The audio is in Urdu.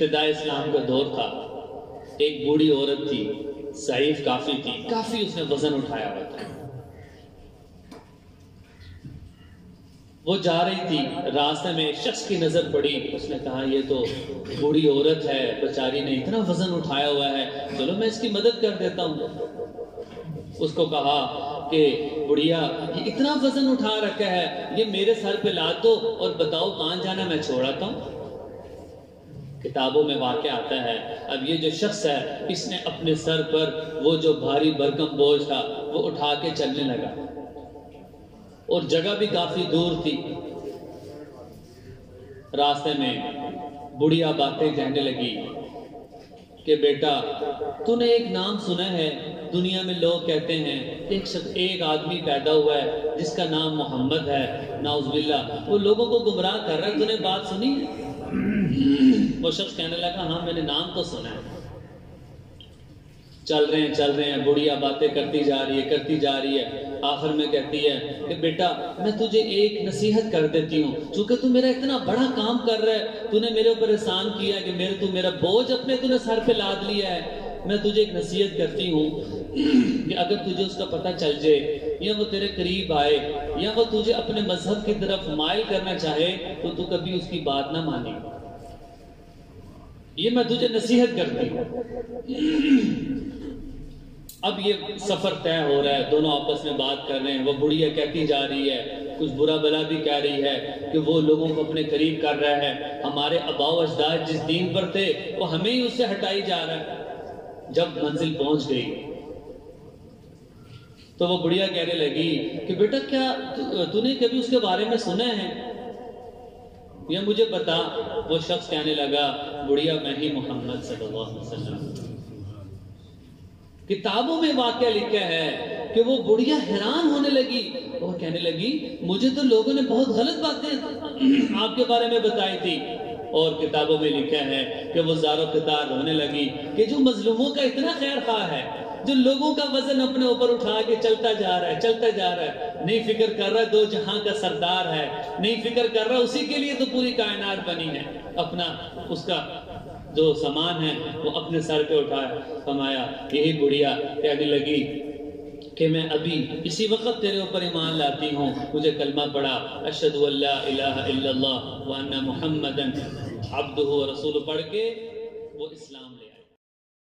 ابتدائی اسلام کا دور تھا، ایک بوڑھی عورت تھی، ضعیف کافی تھی، کافی اس نے وزن اٹھایا ہوا تھا۔ وہ جا رہی تھی، راستے میں ایک شخص کی نظر پڑی، اس نے کہا یہ تو بوڑھی عورت ہے، بیچاری نے اتنا وزن اٹھایا ہوا ہے، چلو میں اس کی مدد کر دیتا ہوں۔ اس کو کہا کہ بڑھیا یہ اتنا وزن اٹھا رکھا ہے، یہ میرے سر پہ لاد دو اور بتاؤ کہاں جانا، میں چھوڑاتا ہوں۔ کتابوں میں واقع آتا ہے اب یہ جو شخص ہے اس نے اپنے سر پر وہ جو بھاری بھرکم بوجھ تھا وہ اٹھا کے چلنے لگا، اور جگہ بھی کافی دور تھی۔ راستے میں بڑھیا باتیں کہنے لگی کہ بیٹا تو نے ایک نام سنا ہے، دنیا میں لوگ کہتے ہیں ایک آدمی پیدا ہوا ہے جس کا نام محمد ہے، نعوذ باللہ، وہ لوگوں کو گمراہ کر رہا ہے، تو نے بات سنی؟ وہ شخص کہنے لگا ہاں میں نے نام تو سنا ہے۔ چل رہے ہیں، بڑھیا باتیں کرتی جا رہی ہے، آخر میں کہتی ہے کہ بیٹا میں تجھے ایک نصیحت کر دیتی ہوں، چونکہ تو میرا اتنا بڑا کام کر رہا ہے، تو نے میرے اوپر احسان کیا ہے کہ تو میرا بوجھ اپنے تو نے سر پہ لاد لیا ہے، میں تجھے ایک نصیحت کرتی ہوں کہ اگر تجھے اس کا پتہ چل جائے یا وہ تیرے قریب آئے یا وہ تجھے اپنے مذہب کی طرف مائل کرنا چاہے تو کبھی اس کی بات نہ مانی، یہ میں تجھے نصیحت کرتی ہوں۔ اب یہ سفر طے ہو رہا ہے، دونوں آپس میں بات کر رہے ہیں، وہ بڑھیا کہتی جا رہی ہے، کچھ برا بلا بھی کہہ رہی ہے کہ وہ لوگوں کو اپنے قریب کر رہا ہے، ہمارے آباء و اجداد جس دین پر تھے وہ ہمیں ہی اس سے ہٹائی جا رہا ہے۔ جب منزل پہنچ گئی تو وہ بڑھیا کہنے لگی کہ بیٹا کیا تو نے کبھی اس کے بارے میں سنا ہے یا مجھے بتا؟ وہ شخص کہنے لگا بڑھیا میں ہی محمد صلی اللہ علیہ وسلم۔ کتابوں میں واقعہ لکھا ہے کہ وہ بڑھیا حیران ہونے لگی، وہ کہنے لگی مجھے تو لوگوں نے بہت غلط باتیں آپ کے بارے میں بتائی تھی، اور کتابوں میں لکھا ہے کہ وہ زار و قطار رونے لگی کہ جو مظلوموں کا اتنا خیر خواہ ہے، جو لوگوں کا وزن اپنے اوپر اٹھا کے چلتا جا رہا ہے، نہیں فکر کر رہا دو جہاں کا سردار ہے، نہیں فکر کر رہا اسی کے لیے تو پوری کائنات بنی ہے، اپنا اس کا جو سامان ہے وہ اپنے سر پہ اٹھایا۔ فرمایا یہی بڑھیا کہنے لگی کہ میں ابھی اسی وقت تیرے اوپر ایمان لاتی ہوں، مجھے کلمہ پڑھا اشہد ان لا الہ الا اللہ وان محمدا عبدہ و رسولہ پڑھ کے وہ اسلام لے